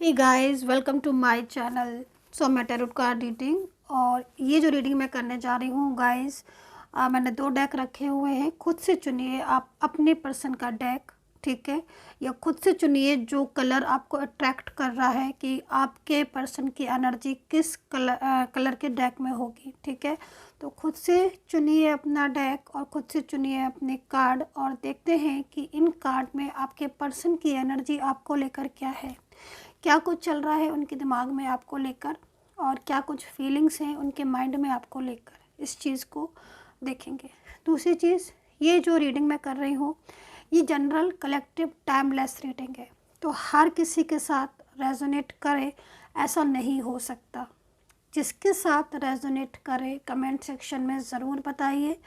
Hey guys, welcome to my channel. मैं tarot card reading और ये जो रीडिंग मैं करने जा रही हूँ गाइस, मैंने 2 डेक रखे हुए हैं। खुद से चुनिए आप अपने पर्सन का डेक, ठीक है, या खुद से चुनिए जो कलर आपको अट्रैक्ट कर रहा है कि आपके पर्सन की एनर्जी किस कलर के डेक में होगी, ठीक है। तो खुद से चुनिए अपना डेक और खुद से चुनिए अपने कार्ड और देखते हैं कि इन कार्ड में आपके पर्सन की एनर्जी आपको लेकर क्या है, क्या कुछ चल रहा है उनके दिमाग में आपको लेकर और क्या कुछ फीलिंग्स हैं उनके माइंड में आपको लेकर, इस चीज़ को देखेंगे। दूसरी चीज़, ये जो रीडिंग मैं कर रही हूँ ये जनरल कलेक्टिव टाइमलेस रीडिंग है, तो हर किसी के साथ रेजोनेट करे ऐसा नहीं हो सकता। जिसके साथ रेजोनेट करे कमेंट सेक्शन में ज़रूर बताइए।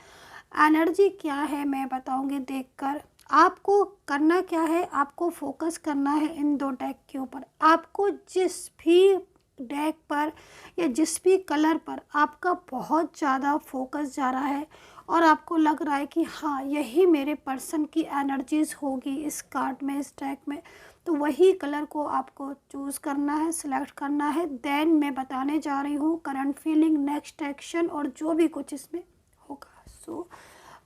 एनर्जी क्या है मैं बताऊंगी देखकर। आपको करना क्या है, आपको फोकस करना है इन 2 डेक के ऊपर। आपको जिस भी डेक पर या जिस भी कलर पर आपका बहुत ज़्यादा फोकस जा रहा है और आपको लग रहा है कि हाँ यही मेरे पर्सन की एनर्जीज़ होगी इस कार्ड में, इस डेक में, तो वही कलर को आपको चूज़ करना है, सिलेक्ट करना है। देन मैं बताने जा रही हूँ करंट फीलिंग, नेक्स्ट एक्शन और जो भी कुछ इसमें होगा।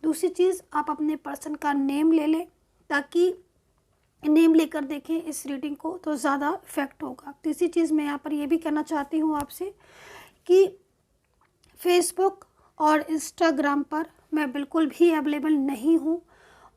दूसरी चीज़, आप अपने पर्सन का नेम ले लें ताकि नेम लेकर देखें इस रीडिंग को तो ज़्यादा इफेक्ट होगा। तीसरी चीज़ मैं यहाँ पर ये भी कहना चाहती हूँ आपसे कि फेसबुक और इंस्टाग्राम पर मैं बिल्कुल भी अवेलेबल नहीं हूँ।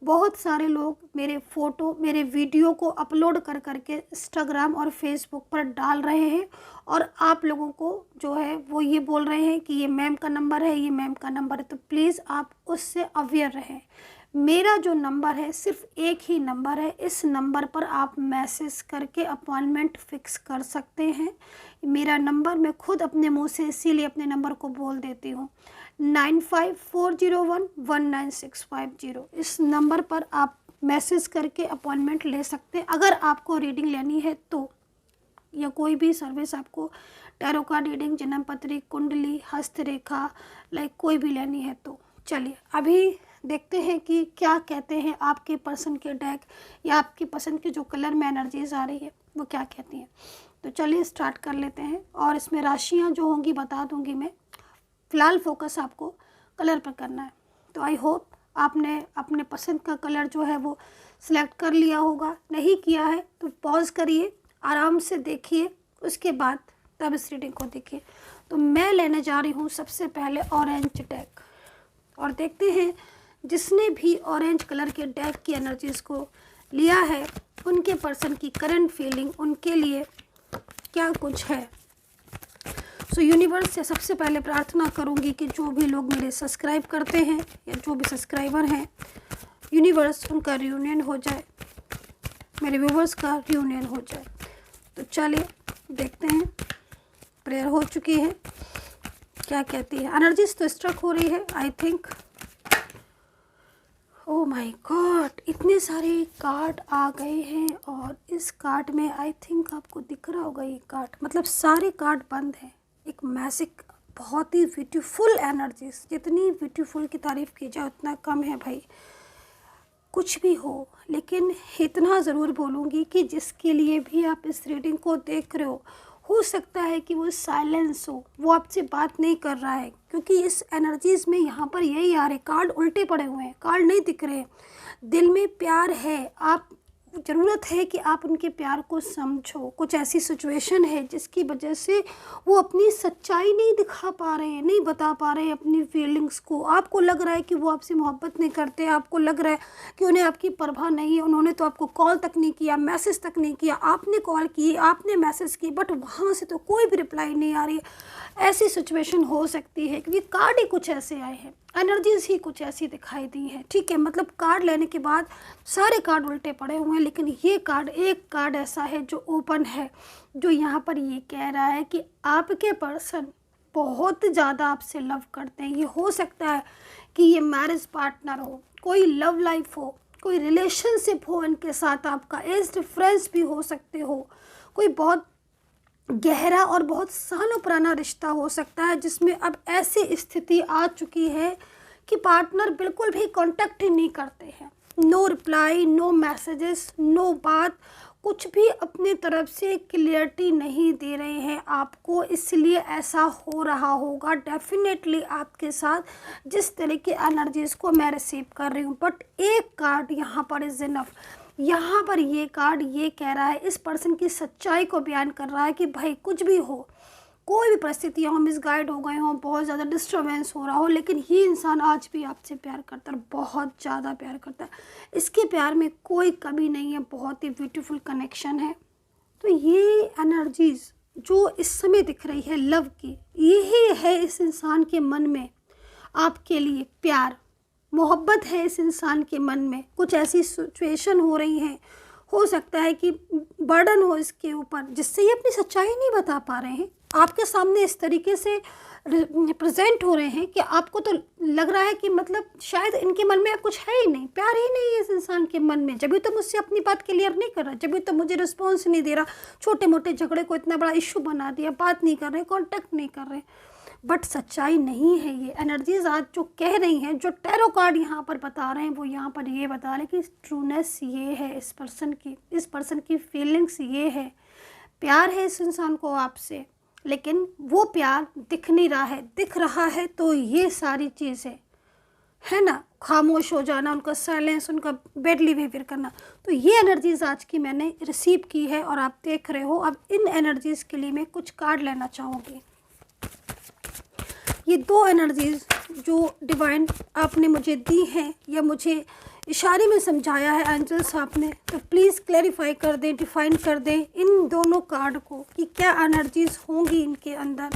बहुत सारे लोग मेरे फ़ोटो, मेरे वीडियो को अपलोड कर करके इंस्टाग्राम और फेसबुक पर डाल रहे हैं और आप लोगों को जो है वो ये बोल रहे हैं कि ये मैम का नंबर है, ये मैम का नंबर है। तो प्लीज़ आप उससे अवेयर रहें। मेरा जो नंबर है सिर्फ एक ही नंबर है, इस नंबर पर आप मैसेज करके अपॉइंटमेंट फ़िक्स कर सकते हैं। मेरा नंबर मैं खुद अपने मुंह से इसीलिए अपने नंबर को बोल देती हूँ, 9540119650। इस नंबर पर आप मैसेज करके अपॉइंटमेंट ले सकते हैं अगर आपको रीडिंग लेनी है तो, या कोई भी सर्विस आपको टैरो कार्ड रीडिंग, जन्म पत्री, कुंडली, हस्तरेखा, लाइक कोई भी लेनी है तो। चलिए अभी देखते हैं कि क्या कहते हैं आपके पर्सन के डेक या आपके पसंद के जो कलर में एनर्जीज आ रही है वो क्या कहती हैं। तो चलिए स्टार्ट कर लेते हैं और इसमें राशियां जो होंगी बता दूंगी मैं। फ़िलहाल फोकस आपको कलर पर करना है। तो आई होप आपने अपने पसंद का कलर जो है वो सिलेक्ट कर लिया होगा। नहीं किया है तो पॉज करिए, आराम से देखिए, उसके बाद तब इस रीडिंग को देखिए। तो मैं लेने जा रही हूँ सबसे पहले ऑरेंज डेक और देखते हैं जिसने भी ऑरेंज कलर के डेक की एनर्जीज़ को लिया है उनके पर्सन की करंट फीलिंग उनके लिए क्या कुछ है। यूनिवर्स से सबसे पहले प्रार्थना करूंगी कि जो भी लोग मेरे सब्सक्राइब करते हैं या जो भी सब्सक्राइबर हैं, यूनिवर्स उनका रियूनियन हो जाए, मेरे व्यूवर्स का रियूनियन हो जाए। तो चलिए देखते हैं, प्रेयर हो चुकी है, क्या कहती है एनर्जीज। तो स्ट्रक हो रही है I think. Oh my God, इतने सारे कार्ड आ गए हैं और इस कार्ड में आई थिंक आपको दिख रहा होगा ये कार्ड, मतलब सारे कार्ड बंद हैं। एक मैजिक, बहुत ही ब्यूटीफुल एनर्जीज, जितनी ब्यूटीफुल की तारीफ़ की जाए उतना कम है भाई। कुछ भी हो, लेकिन इतना ज़रूर बोलूँगी कि जिसके लिए भी आप इस रीडिंग को देख रहे हो सकता है कि वो साइलेंस हो, वो आपसे बात नहीं कर रहा है, क्योंकि इस एनर्जीज़ में यहाँ पर यही आ रहे कार्ड उल्टे पड़े हुए हैं, कार्ड नहीं दिख रहे। दिल में प्यार है, आप ज़रूरत है कि आप उनके प्यार को समझो। कुछ ऐसी सिचुएशन है जिसकी वजह से वो अपनी सच्चाई नहीं दिखा पा रहे हैं, नहीं बता पा रहे हैं अपनी फीलिंग्स को। आपको लग रहा है कि वो आपसे मोहब्बत नहीं करते, आपको लग रहा है कि उन्हें आपकी परवाह नहीं है, उन्होंने तो आपको कॉल तक नहीं किया, मैसेज तक नहीं किया, आपने कॉल की, आपने मैसेज की, बट वहाँ से तो कोई भी रिप्लाई नहीं आ रही है। ऐसी सिचुएशन हो सकती है क्योंकि कार्ड ही कुछ ऐसे आए हैं, एनर्जीज ही कुछ ऐसी दिखाई दी है, ठीक है। मतलब कार्ड लेने के बाद सारे कार्ड उल्टे पड़े हुए हैं, लेकिन ये कार्ड, एक कार्ड ऐसा है जो ओपन है, जो यहाँ पर ये कह रहा है कि आपके पर्सन बहुत ज़्यादा आपसे लव करते हैं। ये हो सकता है कि ये मैरिज पार्टनर हो, कोई लव लाइफ हो, कोई रिलेशनशिप हो इनके साथ, आपका एज डिफरेंस भी हो सकते हो, कोई बहुत गहरा और बहुत सालों पुराना रिश्ता हो सकता है जिसमें अब ऐसी स्थिति आ चुकी है कि पार्टनर बिल्कुल भी कांटेक्ट ही नहीं करते हैं। No reply, no messages, no बात, कुछ भी अपने तरफ से क्लियरिटी नहीं दे रहे हैं आपको, इसलिए ऐसा हो रहा होगा डेफिनेटली आपके साथ, जिस तरह की एनर्जीज़ को मैं रिसीव कर रही हूँ। बट एक कार्ड यहाँ पर इज़ इनफ। यहाँ पर ये कार्ड ये कह रहा है, इस पर्सन की सच्चाई को बयान कर रहा है कि भाई कुछ भी हो, कोई भी परिस्थितियाँ हो, मिसगाइड हो गए हों, बहुत ज़्यादा डिस्टर्बेंस हो रहा हो, लेकिन ये इंसान आज भी आपसे प्यार करता है, बहुत ज़्यादा प्यार करता है। इसके प्यार में कोई कमी नहीं है, बहुत ही ब्यूटीफुल कनेक्शन है। तो ये एनर्जीज़ जो इस समय दिख रही है लव की, यही है इस इंसान के मन में आपके लिए प्यार, मोहब्बत है इस इंसान के मन में। कुछ ऐसी सिचुएशन हो रही हैं, हो सकता है कि बर्डन हो इसके ऊपर, जिससे ये अपनी सच्चाई नहीं बता पा रहे हैं आपके सामने, इस तरीके से प्रेजेंट हो रहे हैं कि आपको तो लग रहा है कि मतलब शायद इनके मन में कुछ है ही नहीं, प्यार ही नहीं है इस इंसान के मन में। जब भी तो मुझसे अपनी बात क्लियर नहीं कर रहा, जब भी तो मुझे रिस्पॉन्स नहीं दे रहा, छोटे मोटे झगड़े को इतना बड़ा इशू बना दिया, बात नहीं कर रहे, कांटेक्ट नहीं कर रहे। बट सच्चाई नहीं है ये। एनर्जीज आज जो कह रही हैं, जो टैरो कार्ड यहाँ पर बता रहे हैं, वो यहाँ पर ये बता रहे हैं कि ट्रूनेस ये है इस पर्सन की फीलिंग्स ये है, प्यार है इस इंसान को आपसे, लेकिन वो प्यार दिख नहीं रहा है। दिख रहा है तो ये सारी चीज़ें है ना, खामोश हो जाना, उनका साइलेंस, उनका बेडली बिहेवियर करना। तो ये एनर्जीज आज की मैंने रिसीव की है और आप देख रहे हो। अब इन एनर्जीज़ के लिए मैं कुछ कार्ड लेना चाहूँगी। ये दो एनर्जीज़ जो डिवाइन आपने मुझे दी हैं या मुझे इशारे में समझाया है एंजल्स आपने, तो प्लीज़ क्लैरिफाई कर दें, डिफाइन कर दें इन दोनों कार्ड को कि क्या एनर्जीज़ होंगी इनके अंदर,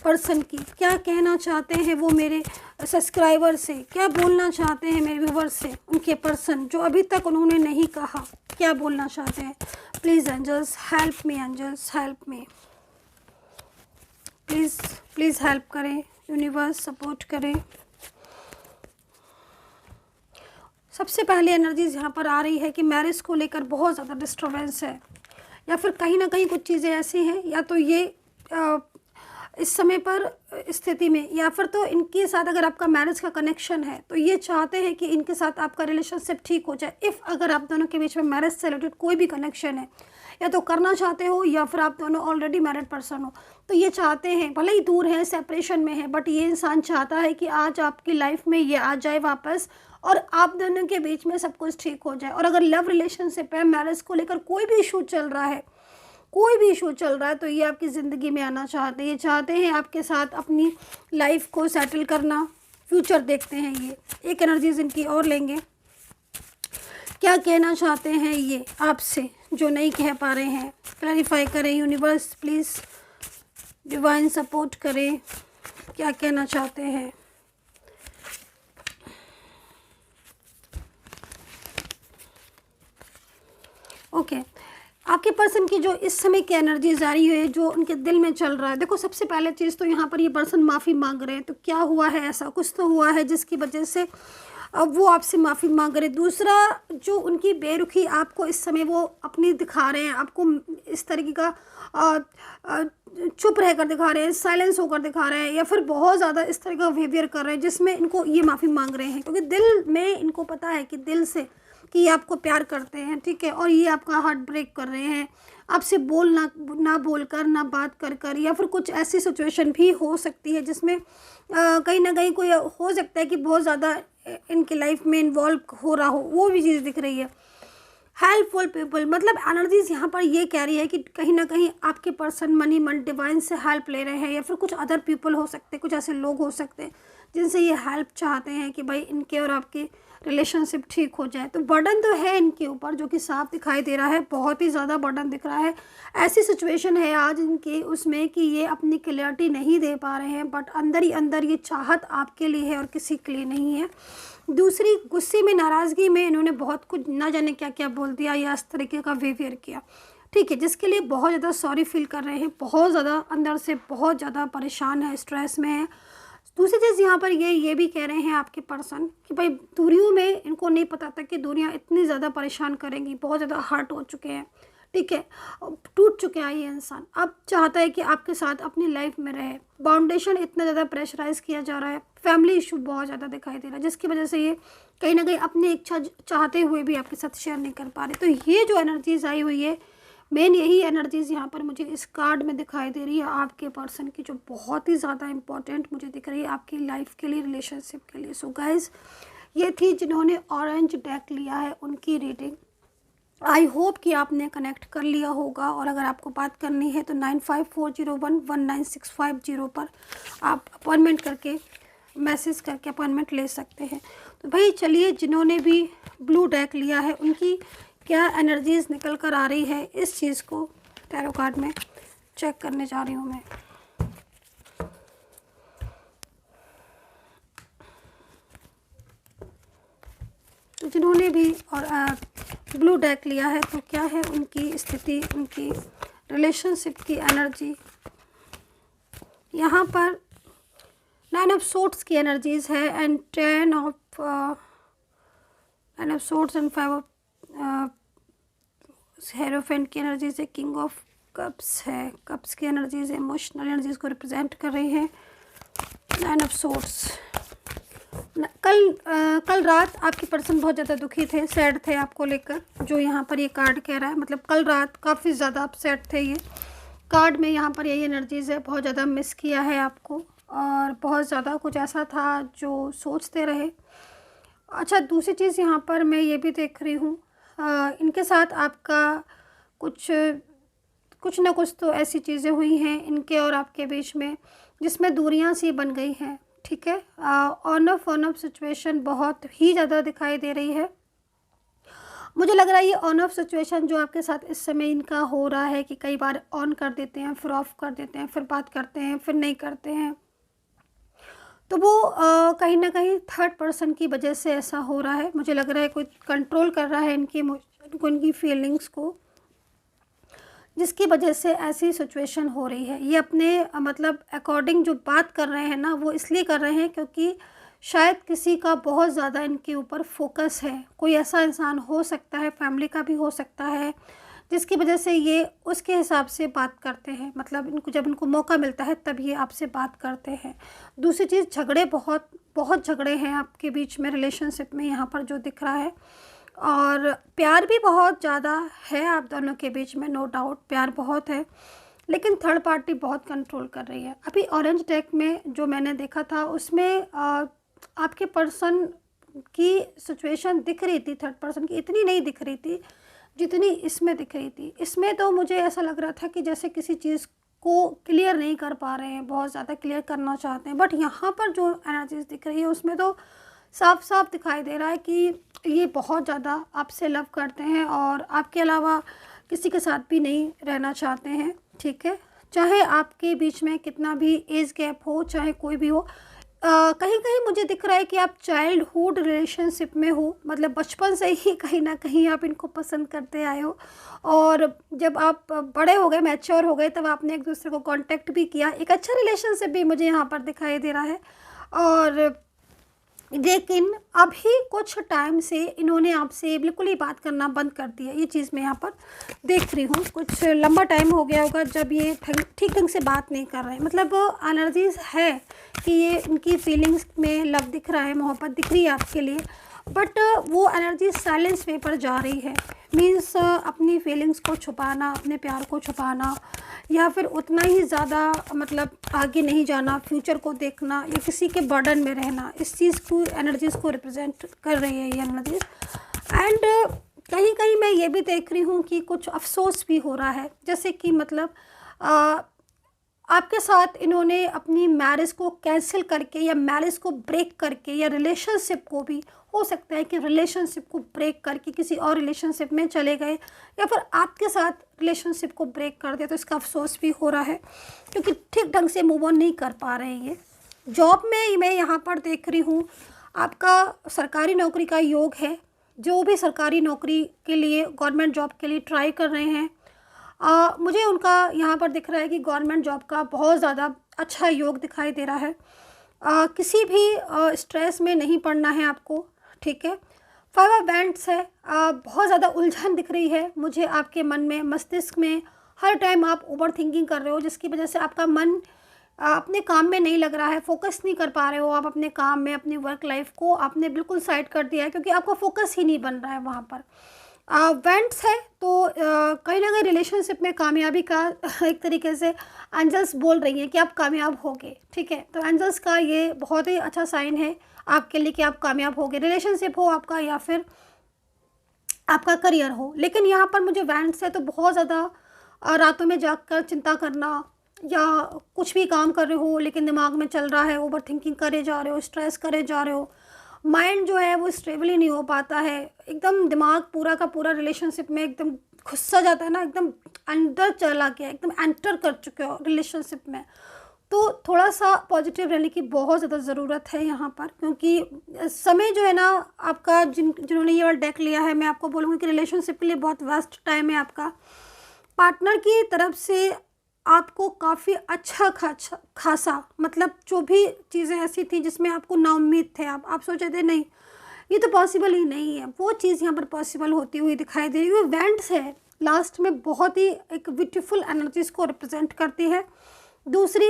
पर्सन की क्या कहना चाहते हैं वो मेरे सब्सक्राइबर से, क्या बोलना चाहते हैं मेरे व्यूवर से, उनके पर्सन जो अभी तक उन्होंने नहीं कहा, क्या बोलना चाहते हैं। Please angels help me, angels help me, please help करें, यूनिवर्स सपोर्ट करें। सबसे पहले एनर्जीज यहाँ पर आ रही है कि मैरिज को लेकर बहुत ज़्यादा डिस्टर्बेंस है, या फिर कहीं ना कहीं कुछ चीज़ें ऐसी हैं, या तो ये इस समय पर स्थिति में, या फिर तो इनके साथ अगर आपका मैरिज का कनेक्शन है तो ये चाहते हैं कि इनके साथ आपका रिलेशनशिप ठीक हो जाए। इफ़ अगर आप दोनों के बीच में मैरिज से रिलेटेड कोई भी कनेक्शन है, या तो करना चाहते हो या फिर आप दोनों ऑलरेडी मैरिड पर्सन हो, तो ये चाहते हैं, भले ही दूर है, सेपरेशन में है, बट ये इंसान चाहता है कि आज आपकी लाइफ में ये आ जाए वापस और आप दोनों के बीच में सब कुछ ठीक हो जाए। और अगर लव रिलेशनशिप है, मैरिज को लेकर कोई भी इशू चल रहा है, तो ये आपकी ज़िंदगी में आना चाहते हैं। ये चाहते हैं आपके साथ अपनी लाइफ को सेटल करना, फ्यूचर देखते हैं। ये एक एनर्जीज इनकी और लेंगे, क्या कहना चाहते हैं ये आपसे जो नहीं कह पा रहे हैं। क्लैरिफाई करें यूनिवर्स, प्लीज़ डिवाइन सपोर्ट करें, क्या कहना चाहते हैं। ओके, आपके पर्सन की जो इस समय की एनर्जी जारी है, जो उनके दिल में चल रहा है, देखो सबसे पहले चीज़ तो यहाँ पर ये पर्सन माफ़ी मांग रहे हैं। तो क्या हुआ है, ऐसा कुछ तो हुआ है जिसकी वजह से अब वो आपसे माफ़ी मांग रहे हैं। दूसरा, जो उनकी बेरुखी आपको इस समय वो अपनी दिखा रहे हैं, आपको इस तरीके का चुप रहकर दिखा रहे हैं, साइलेंस होकर दिखा रहे हैं, या फिर बहुत ज़्यादा इस तरह का बिहेवियर कर रहे हैं जिसमें इनको ये माफ़ी मांग रहे हैं, क्योंकि दिल में इनको पता है कि दिल से कि ये आपको प्यार करते हैं, ठीक है, और ये आपका हार्ट ब्रेक कर रहे हैं आपसे ना बोलकर, ना बात कर, या फिर कुछ ऐसी सिचुएशन भी हो सकती है जिसमें कहीं ना कहीं कोई हो सकता है कि बहुत ज़्यादा इनकी लाइफ में इन्वॉल्व हो रहा हो, वो भी चीज़ दिख रही है। हेल्पफुल पीपल, मतलब एनर्जीज यहाँ पर ये कह रही है कि कहीं ना कहीं आपके पर्सन मन डिवाइन से हेल्प ले रहे हैं, या फिर कुछ अदर पीपल हो सकते हैं, कुछ ऐसे लोग हो सकते हैं जिनसे ये हेल्प चाहते हैं कि भाई इनके और आपके रिलेशनशिप ठीक हो जाए। तो बर्डन तो है इनके ऊपर, जो कि साफ दिखाई दे रहा है, बहुत ही ज़्यादा बर्डन दिख रहा है। ऐसी सिचुएशन है आज इनके उसमें कि ये अपनी क्लियरिटी नहीं दे पा रहे हैं, बट अंदर ही अंदर ये चाहत आपके लिए है और किसी के लिए नहीं है। दूसरी, गुस्से में, नाराज़गी में इन्होंने बहुत कुछ ना जाने क्या क्या बोल दिया या इस तरीके का बिहेवियर किया, ठीक है, जिसके लिए बहुत ज़्यादा सॉरी फील कर रहे हैं, बहुत ज़्यादा अंदर से बहुत ज़्यादा परेशान है, स्ट्रेस में है। दूसरी चीज़ यहाँ पर ये भी कह रहे हैं आपके पर्सन कि भाई दूरियों में इनको नहीं पता था कि दूरियाँ इतनी ज़्यादा परेशान करेंगी, बहुत ज़्यादा हर्ट हो चुके हैं, ठीक है, टूट चुके हैं ये इंसान। अब चाहता है कि आपके साथ अपनी लाइफ में रहे। बाउंडेशन इतना ज़्यादा प्रेशराइज किया जा रहा है, फैमिली इशू बहुत ज़्यादा दिखाई दे रहा है, जिसकी वजह से ये कहीं ना कहीं अपनी इच्छा चाहते हुए भी आपके साथ शेयर नहीं कर पा रहे। तो ये जो एनर्जीज आई हुई है मेन यही एनर्जीज़ यहाँ पर मुझे इस कार्ड में दिखाई दे रही है आपके पर्सन की, जो बहुत ही ज़्यादा इम्पोर्टेंट मुझे दिख रही है आपकी लाइफ के लिए, रिलेशनशिप के लिए। सो गाइज़, ये थी जिन्होंने ऑरेंज डेक लिया है उनकी रीडिंग। आई होप कि आपने कनेक्ट कर लिया होगा, और अगर आपको बात करनी है तो 9540119650 पर आप अपॉइंटमेंट करके, मैसेज करके अपॉइंटमेंट ले सकते हैं। तो भाई चलिए, जिन्होंने भी ब्लू डेक लिया है उनकी क्या एनर्जीज़ निकल कर आ रही है, इस चीज़ को टैरो कार्ड में चेक करने जा रही हूँ मैं। तो जिन्होंने भी और ब्लू डेक लिया है तो क्या है उनकी स्थिति, उनकी रिलेशनशिप की एनर्जी। यहाँ पर 9 ऑफ सोर्ड्स की एनर्जीज़ है, and 10 of swords and 5 of hierophant की एनर्जीज है, किंग ऑफ कप्स है, कप्स की एनर्जीज इमोशनल एनर्जीज को रिप्रेजेंट कर रही है। 9 ऑफ सोर्ड्स। कल रात आपके पर्सन बहुत ज़्यादा दुखी थे, सैड थे आपको लेकर, जो यहाँ पर ये कार्ड कह रहा है। मतलब कल रात काफ़ी ज़्यादा अपसेट थे ये कार्ड में, यहाँ पर यही एनर्जीज़ है। बहुत ज़्यादा मिस किया है आपको, और बहुत ज़्यादा कुछ ऐसा था जो सोचते रहे। अच्छा, दूसरी चीज़ यहाँ पर मैं ये भी देख रही हूँ, इनके साथ आपका कुछ ना कुछ तो ऐसी चीज़ें हुई हैं इनके और आपके बीच में, जिसमें दूरियां सी बन गई हैं। ठीक है, ऑन ऑफ सिचुएशन बहुत ही ज़्यादा दिखाई दे रही है। मुझे लग रहा है ये ऑन ऑफ सिचुएशन जो आपके साथ इस समय इनका हो रहा है, कि कई बार ऑन कर देते हैं, फिर ऑफ कर देते हैं, फिर बात करते हैं, फिर नहीं करते हैं। तो वो कहीं ना कहीं थर्ड पर्सन की वजह से ऐसा हो रहा है। मुझे लग रहा है कोई कंट्रोल कर रहा है इनकी इमोशन को, इनकी फीलिंग्स को, जिसकी वजह से ऐसी सिचुएशन हो रही है। ये अपने मतलब अकॉर्डिंग जो बात कर रहे हैं ना, वो इसलिए कर रहे हैं क्योंकि शायद किसी का बहुत ज़्यादा इनके ऊपर फोकस है। कोई ऐसा इंसान हो सकता है, फैमिली का भी हो सकता है, जिसकी वजह से ये उसके हिसाब से बात करते हैं। मतलब इनको जब इनको मौका मिलता है तब ये आपसे बात करते हैं। दूसरी चीज़, झगड़े बहुत झगड़े हैं आपके बीच में, रिलेशनशिप में यहाँ पर जो दिख रहा है। और प्यार भी बहुत ज़्यादा है आप दोनों के बीच में, नो डाउट प्यार बहुत है, लेकिन थर्ड पार्टी बहुत कंट्रोल कर रही है। अभी ऑरेंज डेक में जो मैंने देखा था उसमें आपके पर्सन की सिचुएशन दिख रही थी, थर्ड पर्सन की इतनी नहीं दिख रही थी जितनी इसमें दिख रही थी। इसमें तो मुझे ऐसा लग रहा था कि जैसे किसी चीज़ को क्लियर नहीं कर पा रहे हैं, बहुत ज़्यादा क्लियर करना चाहते हैं। बट यहाँ पर जो एनर्जीज दिख रही है उसमें तो साफ साफ दिखाई दे रहा है कि ये बहुत ज़्यादा आपसे लव करते हैं और आपके अलावा किसी के साथ भी नहीं रहना चाहते हैं। ठीक है, चाहे आपके बीच में कितना भी एज गैप हो, चाहे कोई भी हो। कहीं कहीं मुझे दिख रहा है कि आप चाइल्डहुड रिलेशनशिप में हो, मतलब बचपन से ही कहीं ना कहीं आप इनको पसंद करते आए हो, और जब आप बड़े हो गए, मैच्योर हो गए, तब आपने एक दूसरे को कांटेक्ट भी किया। एक अच्छा रिलेशनशिप भी मुझे यहाँ पर दिखाई दे रहा है। और लेकिन अभी कुछ टाइम से इन्होंने आपसे बिल्कुल ही बात करना बंद कर दिया। ये चीज़ मैं यहाँ पर देख रही हूँ। कुछ लंबा टाइम हो गया होगा जब ये ठीक ढंग से बात नहीं कर रहे हैं। मतलब एनर्जीज है कि ये इनकी फीलिंग्स में लव दिख रहा है, मोहब्बत दिख रही है आपके लिए, बट वो एनर्जी साइलेंस वे पर जा रही है। मीन्स अपनी फीलिंग्स को छुपाना, अपने प्यार को छुपाना, या फिर उतना ही ज़्यादा मतलब आगे नहीं जाना, फ्यूचर को देखना, या किसी के बर्डन में रहना, इस चीज़ को एनर्जीज़ को रिप्रेजेंट कर रही है ये एनर्जीज। एंड कहीं कहीं मैं ये भी देख रही हूँ कि कुछ अफसोस भी हो रहा है, जैसे कि मतलब आपके साथ इन्होंने अपनी मैरिज को कैंसिल करके, या मैरिज को ब्रेक करके, या रिलेशनशिप को भी हो सकता है कि रिलेशनशिप को ब्रेक करके किसी और रिलेशनशिप में चले गए, या फिर आपके साथ रिलेशनशिप को ब्रेक कर दिया, तो इसका अफसोस भी हो रहा है क्योंकि ठीक ढंग से मूव ऑन नहीं कर पा रहे हैं ये। जॉब में मैं यहाँ पर देख रही हूँ आपका सरकारी नौकरी का योग है। जो भी सरकारी नौकरी के लिए, गवर्नमेंट जॉब के लिए ट्राई कर रहे हैं, मुझे उनका यहाँ पर दिख रहा है कि गवर्नमेंट जॉब का बहुत ज़्यादा अच्छा योग दिखाई दे रहा है। किसी भी स्ट्रेस में नहीं पड़ना है आपको। ठीक है, 5 ऑफ वैंड्स है। बहुत ज़्यादा उलझन दिख रही है मुझे आपके मन में, मस्तिष्क में। हर टाइम आप ओवर थिंकिंग कर रहे हो, जिसकी वजह से आपका मन अपने काम में नहीं लग रहा है, फोकस नहीं कर पा रहे हो आप अपने काम में। अपनी वर्क लाइफ को आपने बिल्कुल साइड कर दिया है क्योंकि आपका फोकस ही नहीं बन रहा है वहाँ पर। वेंट्स है तो कहीं ना कहीं रिलेशनशिप में कामयाबी का एक तरीके से एंजल्स बोल रही हैं कि आप कामयाब होगे, ठीक है। तो एंजल्स का ये बहुत ही अच्छा साइन है आपके लिए कि आप कामयाब होगे, रिलेशनशिप हो आपका या फिर आपका करियर हो। लेकिन यहाँ पर मुझे वेंट्स है तो बहुत ज़्यादा रातों में जागकर चिंता करना, या कुछ भी काम कर रहे हो लेकिन दिमाग में चल रहा है, ओवर थिंकिंग करे जा रहे हो, स्ट्रेस करे जा रहे हो, माइंड जो है वो स्टेबल ही नहीं हो पाता है, एकदम दिमाग पूरा का पूरा रिलेशनशिप में एकदम घुस सा जाता है ना, एकदम अंदर चला गया, एकदम एंटर कर चुके हो रिलेशनशिप में। तो थोड़ा सा पॉजिटिव रहने की बहुत ज़्यादा ज़रूरत है यहाँ पर, क्योंकि समय जो है ना आपका, जिन्होंने ये वाला डेक लिया है, मैं आपको बोलूँगी कि रिलेशनशिप के लिए बहुत वेस्ट टाइम है आपका। पार्टनर की तरफ से आपको काफ़ी अच्छा खासा मतलब जो भी चीज़ें ऐसी थी जिसमें आपको नाउम्मीद थे, आप सोचे थे नहीं ये तो पॉसिबल ही नहीं है, वो चीज़ यहाँ पर पॉसिबल होती हुई दिखाई दे रही है। वेंट्स है लास्ट में बहुत ही एक ब्यूटीफुल एनर्जीज़ को रिप्रेजेंट करती है। दूसरी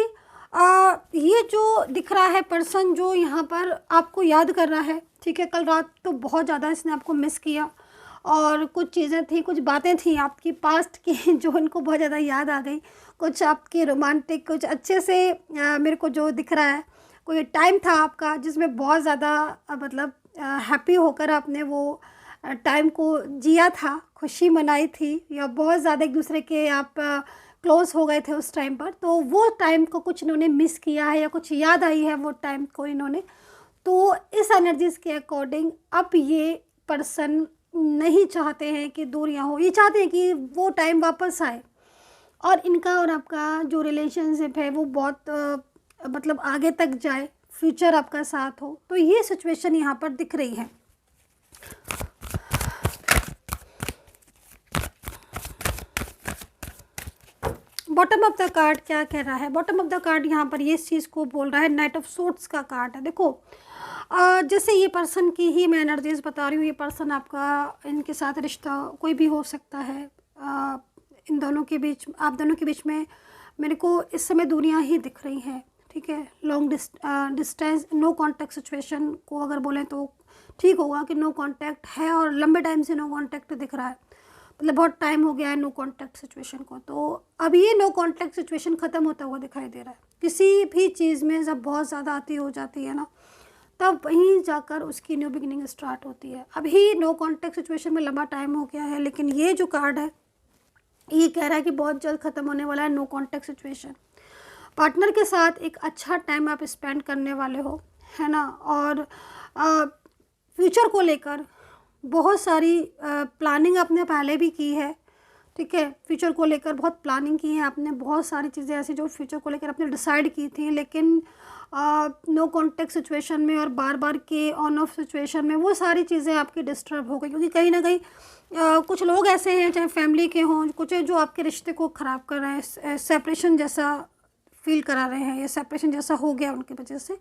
ये जो दिख रहा है पर्सन जो यहाँ पर आपको याद कर रहा है, ठीक है, कल रात तो बहुत ज़्यादा इसने आपको मिस किया, और कुछ चीज़ें थी, कुछ बातें थी आपकी पास्ट की जो इनको बहुत ज़्यादा याद आ गई, कुछ आपके रोमांटिक, कुछ अच्छे से मेरे को जो दिख रहा है, कोई टाइम था आपका जिसमें बहुत ज़्यादा मतलब हैप्पी होकर आपने वो टाइम को जिया था, खुशी मनाई थी, या बहुत ज़्यादा एक दूसरे के आप क्लोज़ हो गए थे उस टाइम पर। तो वो टाइम को कुछ इन्होंने मिस किया है या कुछ याद आई है वो टाइम को इन्होंने। तो इस एनर्जीज़ के अकॉर्डिंग अब ये पर्सन नहीं चाहते हैं कि दूरियां हो, ये चाहते हैं कि वो टाइम वापस आए और इनका और आपका जो रिलेशनशिप है वो बहुत मतलब आगे तक जाए, फ्यूचर आपका साथ हो। तो ये सिचुएशन यहाँ पर दिख रही है। बॉटम ऑफ द कार्ड क्या कह रहा है? बॉटम ऑफ द कार्ड यहाँ पर ये चीज़ को बोल रहा है, नाइट ऑफ सोर्ड्स का कार्ड है। देखो जैसे ये पर्सन की ही मैं एनर्जीज बता रही हूँ, ये पर्सन आपका, इनके साथ रिश्ता कोई भी हो सकता है, इन दोनों के बीच, आप दोनों के बीच में मेरे को इस समय दूरियां ही दिख रही हैं, ठीक है। Long distance, no contact situation को अगर बोलें तो ठीक होगा कि नो कांटेक्ट है, और लंबे टाइम से नो कांटेक्ट दिख रहा है, मतलब बहुत टाइम हो गया है नो कांटेक्ट सिचुएशन को। तो अब ये नो कांटेक्ट सिचुएशन ख़त्म होता हुआ दिखाई दे रहा है। किसी भी चीज़ में जब बहुत ज़्यादा आती हो जाती है ना, तब वहीं जाकर उसकी न्यू बिगिनिंग स्टार्ट होती है। अभी नो कांटेक्ट सिचुएशन में लंबा टाइम हो गया है, लेकिन ये जो कार्ड है ये कह रहा है कि बहुत जल्द ख़त्म होने वाला है नो कांटेक्ट सिचुएशन। पार्टनर के साथ एक अच्छा टाइम आप स्पेंड करने वाले हो, है ना। और फ्यूचर को लेकर बहुत सारी प्लानिंग आपने पहले भी की है, ठीक है। फ्यूचर को लेकर बहुत प्लानिंग की है आपने, बहुत सारी चीज़ें ऐसी जो फ्यूचर को लेकर आपने डिसाइड की थी, लेकिन नो कांटेक्ट सिचुएशन में और बार बार के ऑन ऑफ सिचुएशन में वो सारी चीज़ें आपकी डिस्टर्ब हो गई, क्योंकि कहीं ना कहीं कुछ लोग ऐसे हैं, चाहे फैमिली के हों, कुछ जो आपके रिश्ते को ख़राब कर रहे हैं, सेपरेशन जैसा फील करा रहे हैं, या सेपरेशन जैसा हो गया उनकी वजह से।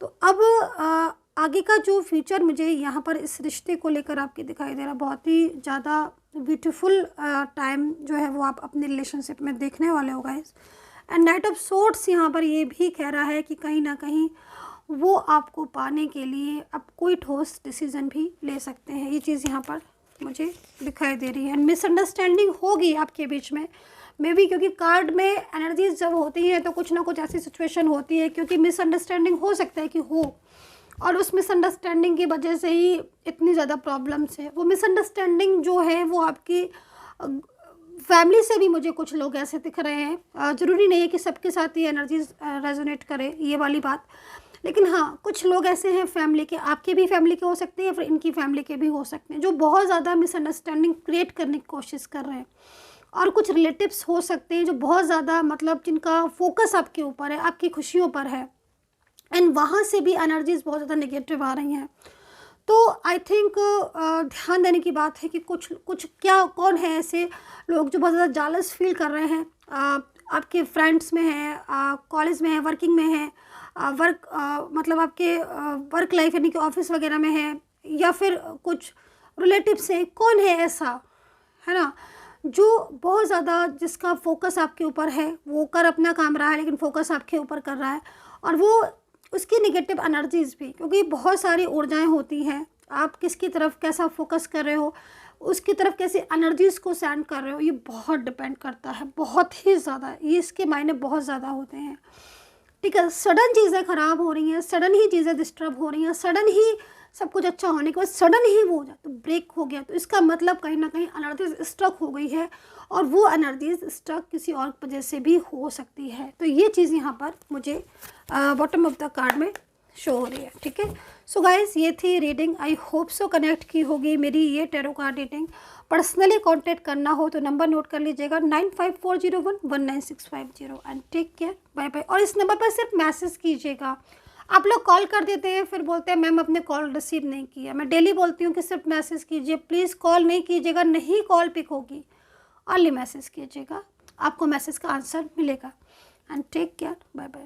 तो अब आगे का जो फ्यूचर मुझे यहाँ पर इस रिश्ते को लेकर आपके दिखाई दे रहा, बहुत ही ज़्यादा ब्यूटीफुल टाइम जो है वो आप अपने रिलेशनशिप में देखने वाले हो guys. And night of swords यहाँ पर ये भी कह रहा है कि कहीं ना कहीं वो आपको पाने के लिए अब कोई ठोस डिसीज़न भी ले सकते हैं, ये चीज़ यहाँ पर मुझे दिखाई दे रही है। एंड मिसअंडरस्टैंडिंग होगी आपके बीच में मे बी, क्योंकि कार्ड में एनर्जीज जब होती हैं तो कुछ ना कुछ ऐसी सिचुएशन होती है, क्योंकि मिसअंडरस्टैंडिंग हो सकता है कि हो, और उस मिसअंडरस्टैंडिंग की वजह से ही इतनी ज़्यादा प्रॉब्लम्स है। वो मिसअंडरस्टैंडिंग जो है वो आपकी फैमिली से भी मुझे कुछ लोग ऐसे दिख रहे हैं। ज़रूरी नहीं है कि सबके साथ ये एनर्जीज रेजोनेट करे, ये वाली बात, लेकिन हाँ कुछ लोग ऐसे हैं फैमिली के, आपके भी फैमिली के हो सकते हैं या फिर इनकी फैमिली के भी हो सकते हैं, जो बहुत ज़्यादा मिसअंडरस्टैंडिंग क्रिएट करने की कोशिश कर रहे हैं। और कुछ रिलेटिव्स हो सकते हैं जो बहुत ज़्यादा मतलब जिनका फोकस आपके ऊपर है, आपकी खुशियों पर है, एंड वहाँ से भी एनर्जीज बहुत ज़्यादा नेगेटिव आ रही हैं। तो आई थिंक ध्यान देने की बात है कि कुछ क्या, कौन है ऐसे लोग जो बहुत ज़्यादा जालस फील कर रहे हैं, आपके फ्रेंड्स में हैं, कॉलेज में हैं, वर्किंग में हैं, मतलब आपके वर्क लाइफ यानी कि ऑफिस वगैरह में है, या फिर कुछ रिलेटिव्स हैं, कौन है ऐसा, है ना, जो बहुत ज़्यादा जिसका फोकस आपके ऊपर है, वो कर अपना काम रहा है लेकिन फोकस आपके ऊपर कर रहा है, और वो उसकी नेगेटिव एनर्जीज भी, क्योंकि बहुत सारी ऊर्जाएं होती हैं, आप किसकी तरफ कैसा फोकस कर रहे हो, उसकी तरफ कैसे एनर्जीज़ को सेंड कर रहे हो, ये बहुत डिपेंड करता है, बहुत ही ज़्यादा, ये इसके मायने बहुत ज़्यादा होते हैं। ठीक है, सडन चीज़ें ख़राब हो रही हैं, सडन ही चीज़ें डिस्टर्ब हो रही हैं, सडन ही सब कुछ अच्छा होने के बाद सडन ही वो हो जाए तो ब्रेक हो गया, तो इसका मतलब कहीं ना कहीं एनर्जीज स्टक हो गई है, और वो एनर्जीज स्टक किसी और वजह से भी हो सकती है। तो ये चीज़ यहाँ पर मुझे बॉटम ऑफ द कार्ड में शो हो रही है। ठीक है, सो गाइस ये थी reading, I hope so connect की होगी मेरी ये tarot card reading. Personally contact करना हो तो नंबर नोट कर लीजिएगा 9540119650 and take care, bye bye. और इस नंबर पर सिर्फ मैसेज कीजिएगा। आप लोग कॉल कर देते हैं फिर बोलते हैं मैम अपने कॉल रिसीव नहीं किया। मैं डेली बोलती हूँ कि सिर्फ मैसेज कीजिए, प्लीज़ कॉल नहीं कीजिएगा, नहीं कॉल पिक होगी, ओनली मैसेज कीजिएगा, आपको मैसेज का आंसर मिलेगा। And take care, bye bye.